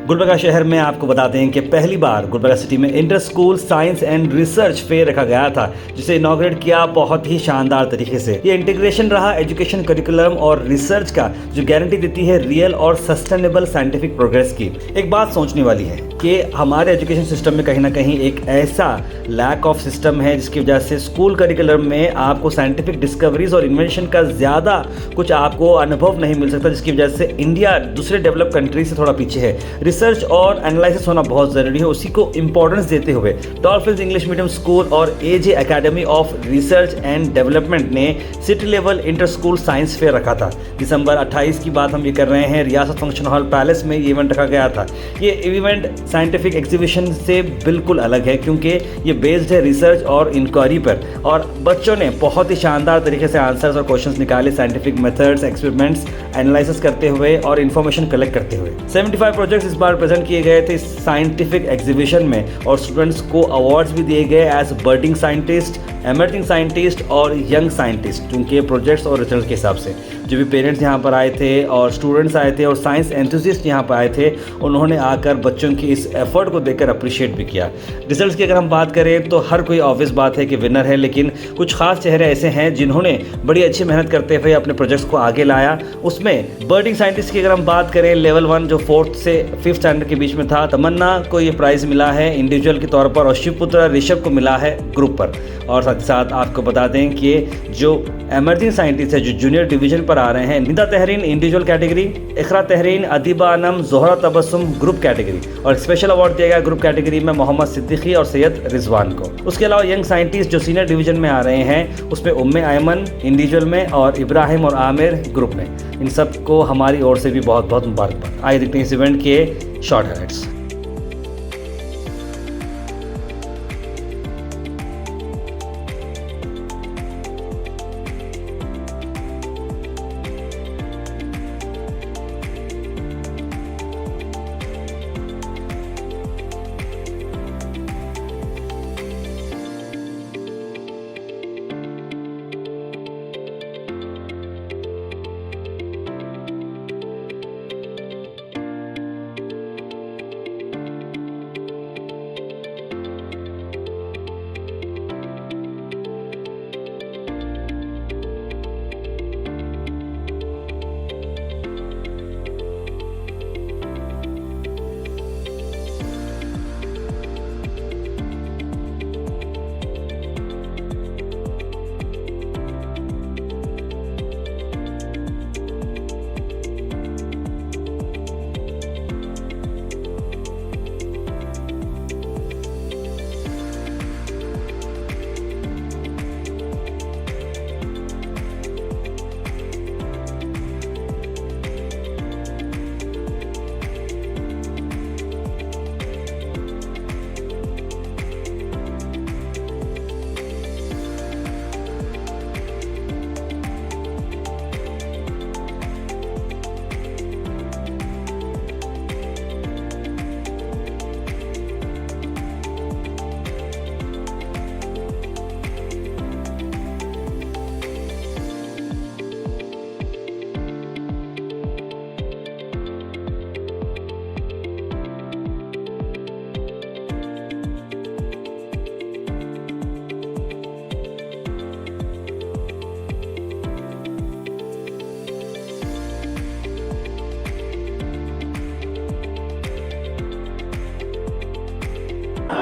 गुलबर्गा शहर में आपको बताते हैं कि पहली बार गुलबर्गा सिटी में inter school science and research fair रखा गया था, जिसे इनॉग्रेट किया बहुत ही शानदार तरीके से। ये इंटीग्रेशन रहा एजुकेशन करिकुलम और रिसर्च का, जो गारंटी देती है रियल और सस्टेनेबल साइंटिफिक प्रोग्रेस की। एक बात सोचने वाली है कि हमारे एजुकेशन सिस्टम में कहीं ना कहीं एक ऐसा लैक ऑफ सिस्टम है जिसकी वजह से स्कूल करिकुलम में आपको साइंटिफिक डिस्कवरीज और इन्वेंशन का ज़्यादा कुछ आपको अनुभव नहीं मिल सकता, जिसकी वजह से इंडिया दूसरे डेवलप कंट्री से थोड़ा पीछे है। रिसर्च और एनालिसिस होना बहुत ज़रूरी है, उसी को इंपॉर्टेंस देते हुए डॉल्फिन्स इंग्लिश मीडियम स्कूल और AJ academy of research and development ने city level inter school science fair रखा था। दिसंबर 28 की बात हम ये कर रहे हैं, रियासत फंक्शन हॉल पैलेस में ये इवेंट रखा गया था। ये इवेंट साइंटिफिक एग्जीबिशन से बिल्कुल अलग है क्योंकि ये बेस्ड है रिसर्च और इंक्वायरी पर, और बच्चों ने बहुत ही शानदार तरीके से आंसर्स और क्वेश्चंस निकाले, साइंटिफिक मेथड्स, एक्सपेरिमेंट्स एनालिसिस करते हुए और इन्फॉर्मेशन कलेक्ट करते हुए। 75 प्रोजेक्ट्स इस बार प्रेजेंट किए गए थे इस साइंटिफिक एग्जीबिशन में, और स्टूडेंट्स को अवार्ड्स भी दिए गए एज बर्डिंग साइंटिस्ट, एमर्जिंग साइंटिस्ट और यंग साइंटिस्ट, उनके प्रोजेक्ट्स और रिजल्ट के हिसाब से। जो भी पेरेंट्स यहाँ पर आए थे और स्टूडेंट्स आए थे और साइंस एंथुसिस्ट यहाँ पर आए थे, उन्होंने आकर बच्चों की इस एफर्ट को देखकर अप्रिशिएट भी किया। रिजल्ट्स की अगर हम बात करें तो हर कोई ऑब्वियस बात है कि विनर है, लेकिन कुछ खास चेहरे ऐसे हैं जिन्होंने बड़ी अच्छी मेहनत करते हुए अपने प्रोजेक्ट्स को आगे लाया। उसमें बर्डिंग साइंटिस्ट की अगर हम बात करें, लेवल 1 जो 4th से 5th स्टैंडर्ड के बीच में था, तमन्ना को ये प्राइज़ मिला है इंडिविजुअल के तौर पर, और शिवपुत्र ऋषभ को मिला है ग्रुप पर। और साथ ही साथ आपको बता दें कि जो एमर्जिंग साइंटिस्ट है जो जूनियर डिवीजन पर आ रहे हैं, Nida Tahreen individual category, Ikhra Tahreen, Adiba Anam, Zohra Tabassum group category, और स्पेशल अवार्ड दिया गया ग्रुप कैटेगरी में मोहम्मद सिद्दीकी और सैयद रिजवान को। उसके अलावा यंग साइंटिस्ट जो सीनियर डिवीजन में आ रहे हैं, उसमें उम्मे आयमन इंडिविजुअल में और इब्राहिम और आमिर ग्रुप में। इन सब को हमारी ओर से भी बहुत बहुत मुबारकबाद। आइए देखते हैं इस इवेंट के short highlights.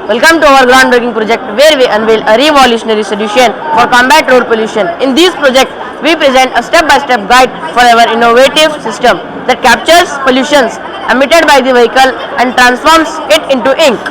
Welcome to our groundbreaking project where we unveil a revolutionary solution for combat road pollution. In this project, we present a step-by-step guide for our innovative system that captures pollutions emitted by the vehicle and transforms it into ink.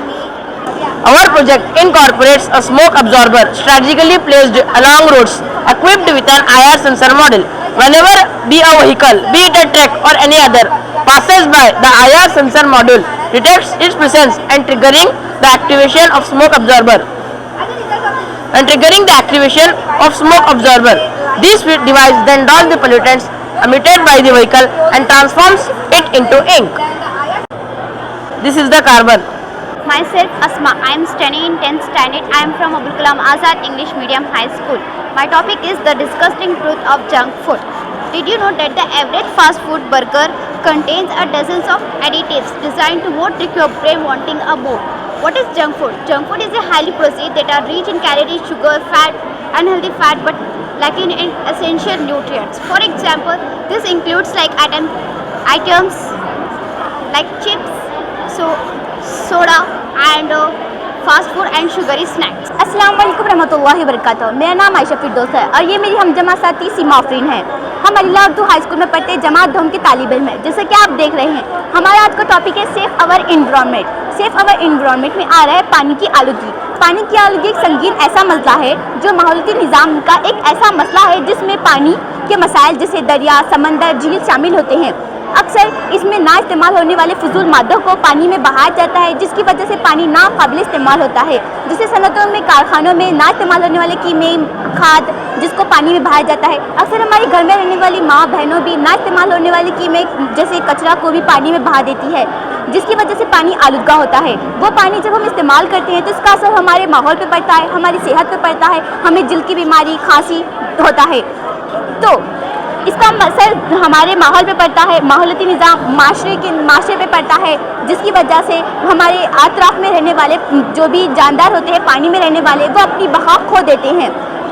Our project incorporates a smoke absorber strategically placed along roads equipped with an IR sensor model. Whenever a vehicle, be it a truck or any other, passes by, the IR sensor module detects its presence and triggering the activation of smoke absorber. This device then draws the pollutants emitted by the vehicle and transforms it into ink. This is the carbon. Myself Asma, I am studying in 10th standard. I am from Abul Kalam Azad English Medium High School. My topic is the disgusting truth of junk food. Did you know that the average fast food burger contains a dozens of additives designed to more trick your brain wanting a more. What is junk food? Junk food is a highly processed that are rich in calories, sugar, fat, unhealthy fat, but lacking in essential nutrients. For example, this includes like items like chips, soda, and fast food and sugary snacks. अस्सलाम वालेकुम रहमतुल्लाहि व बरकातहू। मेरा नाम आयशा फिरदौस है और ये मेरी हमजमा साथी सीमा आफरीन है। हम अलीला उर्दू हाई स्कूल में पढ़ते जमात धोम के तालिब इल्म है। जैसे कि आप देख रहे हैं, हमारा आज का टॉपिक है safe our environment. Safe our environment में आ रहा है पानी की आलूगी। पानी की आलूगी एक संगीन ऐसा मसला है जो माहौलियाती निज़ाम का एक ऐसा मसला है जिसमें पानी के मसाइल जैसे दरिया, समंदर, झील शामिल होते हैं। अक्सर इसमें ना इस्तेमाल होने वाले फजूल मादों को पानी में बहाया जाता है, जिसकी वजह से पानी नाकाबिल इस्तेमाल होता है। जैसे सनतों में, कारखानों में ना इस्तेमाल होने वाले कीमे खाद जिसको पानी में बहाया जाता है। अक्सर हमारे घर में रहने वाली माँ बहनों भी ना इस्तेमाल होने वाले कीमे जैसे कचरा को भी पानी में बहा देती है, जिसकी वजह से पानी आलूदा होता है। वो पानी जब हम इस्तेमाल करते हैं तो इसका असर हमारे माहौल पर पड़ता है, हमारी सेहत पर पड़ता है, हमें दिल की बीमारी, खांसी होता है। तो इसका असर हमारे माहौल पे पड़ता है, माहौलियाती निज़ाम माशरे पे पड़ता है, जिसकी वजह से हमारे अतराफ में रहने वाले जो भी जानदार होते हैं, पानी में रहने वाले, वो अपनी बका खो देते हैं।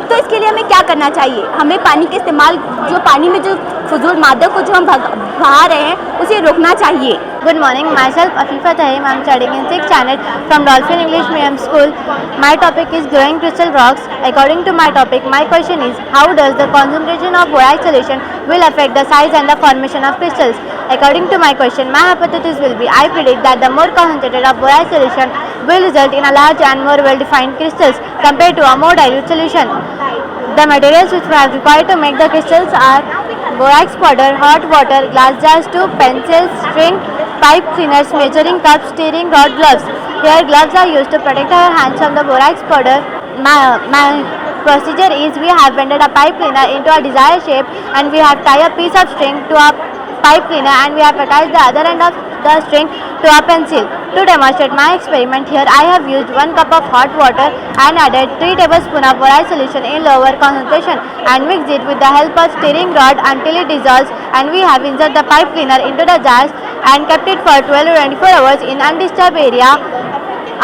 तो इसके लिए हमें क्या करना चाहिए? हमें पानी के इस्तेमाल, जो पानी में जो फजूल मादों को जो हम बहा रहे हैं, उसे रोकना चाहिए। Good morning, myself Afifa Tahim. I am studying in 6th standard from Dolphin English Medium School. My topic is glowing crystal rocks. According to my topic, my question is, how does the concentration of borax solution will affect the size and the formation of crystals? According to my question, my hypothesis will be, I predict that the more concentrated of borax solution will result in a large and more well-defined crystals compared to a more dilute solution. The materials which are required to make the crystals are borax powder, hot water, glass jars, tube, pencils, string, pipe cleaners, measuring cups, stirring rod, gloves. Here gloves are used to protect our hands from the borax powder. My procedure is, we have bended a pipe cleaner into a desired shape and we have tied a piece of string to a pipe cleaner and we have attached the other end of the string to a pencil. To demonstrate my experiment, here I have used 1 cup of hot water and added 3 tablespoons of borax solution in lower concentration and mixed it with the help of stirring rod until it dissolves, and we have inserted the pipe cleaner into the jars and kept it for 12 to 24 hours in undisturbed area.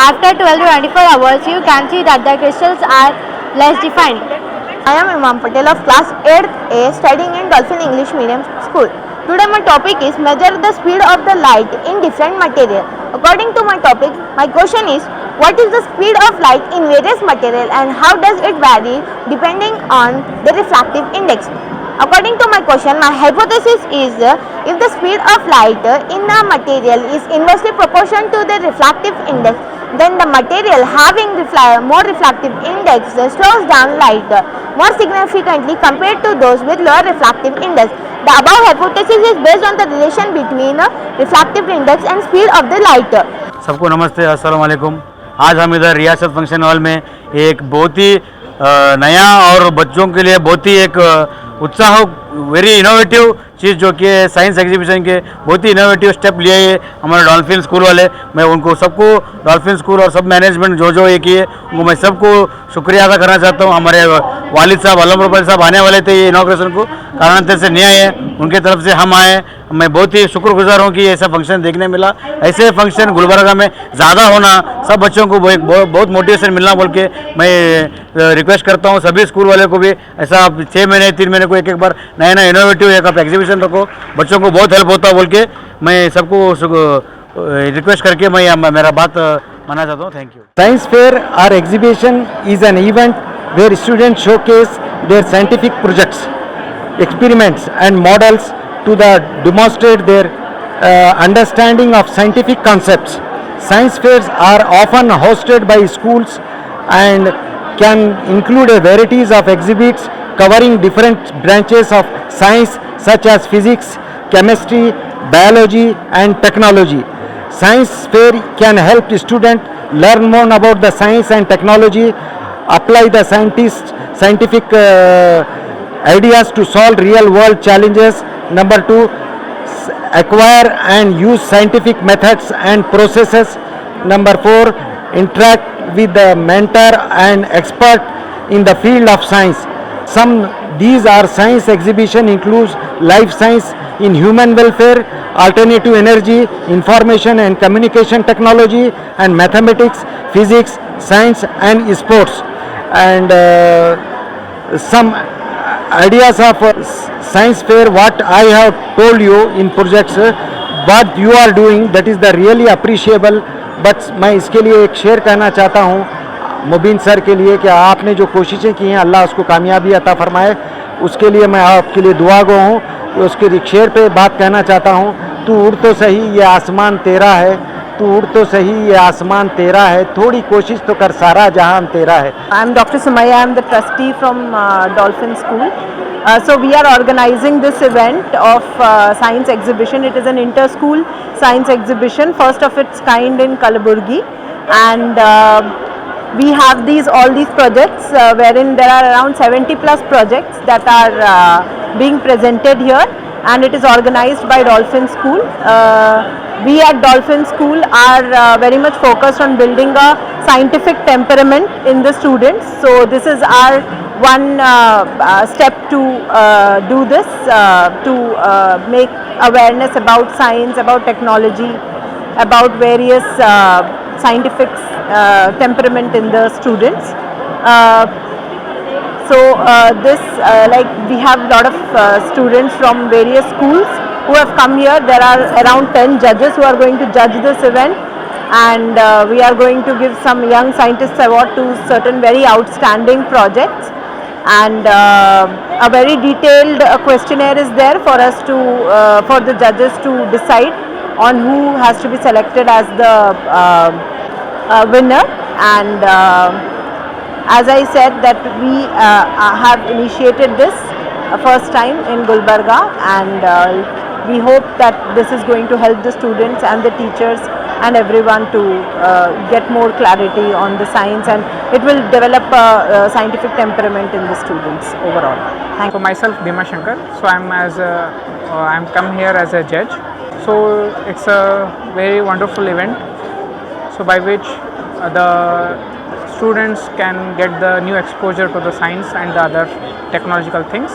After 12 to 24 hours, you can see that the crystals are less defined. I am Imam Patel of class 8th A studying in Dolphin English Medium School. Today my topic is measure the speed of the light in different material. According to my topic, my question is, what is the speed of light in various material and how does it vary depending on the refractive index? According to my question, my hypothesis is, if the speed of light in a material is inversely proportional to the refractive index, then the material having more refractive index slows down light more significantly compared to those with lower refractive index. The above hypothesis is based on the relation between refractive index and speed of the light. सबको नमस्ते, अस्सलाम वालेकुम। आज हम इधर रियासत function hall में एक बहुत ही नया और बच्चों के लिए बहुत ही एक उत्साह, वेरी इनोवेटिव चीज़ जो कि साइंस एग्जीबिशन के बहुत ही इनोवेटिव स्टेप लिए है हमारे डॉल्फिन स्कूल वाले। मैं उनको सबको, डॉल्फिन स्कूल और सब मैनेजमेंट जो ये किए, उनको मैं सबको शुक्रिया अदा करना चाहता हूँ। हमारे वालिद साहब अलम रुपल साहब आने वाले थे ये इनॉग्रेशन को, कारणतः से नहीं आए, उनके तरफ से हम आए। मैं बहुत ही शुक्रगुजार हूँ कि ऐसा फंक्शन देखने मिला। ऐसे फंक्शन गुलबर्गा में ज़्यादा होना, सब बच्चों को बहुत मोटिवेशन मिलना बोल के मैं रिक्वेस्ट करता हूँ सभी स्कूल वाले को भी। ऐसा 6 महीने 3 महीने को एक बार नया नया इनोवेटिव एक आप एग्जीबिशन रखो, बच्चों को बहुत हेल्प होता बोल के मैं सबको रिक्वेस्ट करके मैं मेरा बात मानना चाहता हूँ। Thank you. Science fair or exhibition is an event where students showcase their scientific projects, experiments and models to demonstrate their understanding of scientific concepts. Science fairs are often hosted by schools and can include a varieties of exhibits covering different branches of science such as physics, chemistry, biology and technology. Science fair can help students learn more about the science and technology, apply the scientific ideas to solve real world challenges. Number 2, acquire and use scientific methods and processes. Number 4, interact with the mentor and expert in the field of science. These are science exhibition includes life science, in human welfare, alternative energy, information and communication technology, and mathematics, physics, science, and sports. And some ideas of science fair, what I have told you in projects, what you are doing, that is the really appreciable. But मैं इसके लिए एक share कहना चाहता हूँ मुबीन sir के लिए कि आपने जो कोशिशें की हैं अल्लाह उसको कामयाबी अता फरमाए, उसके लिए मैं आपके लिए दुआ गो हूँ। उसके एक शेर पे बात कहना चाहता हूँ, तू उड़ तो सही ये आसमान तेरा है, तू उड़ तो सही ये आसमान तेरा है, थोड़ी कोशिश तो कर सारा जहान तेरा है। I am Dr. Sumaya. I am the trustee from Dolphin School. So we are organizing this event of science exhibition. It is an inter-school science exhibition, first of its kind in Kalaburgi, and we have all these projects wherein there are around 70 plus projects that are being presented here, and it is organized by Dolphin School. We at Dolphin School are very much focused on building a scientific temperament in the students. So this is our one step to do this, to make awareness about science, about technology, about various scientific temperament in the students. This like we have a lot of students from various schools who have come here. There are around 10 judges who are going to judge this event, and we are going to give some young scientists award to certain very outstanding projects, and a very detailed questionnaire is there for us to for the judges to decide on who has to be selected as the winner. And as I said that we have initiated this first time in Gulbarga, and we hope that this is going to help the students and the teachers and everyone to get more clarity on the science, and it will develop a scientific temperament in the students overall. Thank So myself Bhima Shankar. So I'm come here as a judge. So it's a very wonderful event. So by which the students can get the new exposure to the science and the other technological things.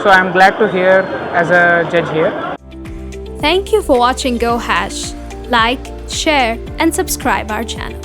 So I'm glad to hear as a judge here. Thank you for watching Go Hash. Like, share and subscribe our channel.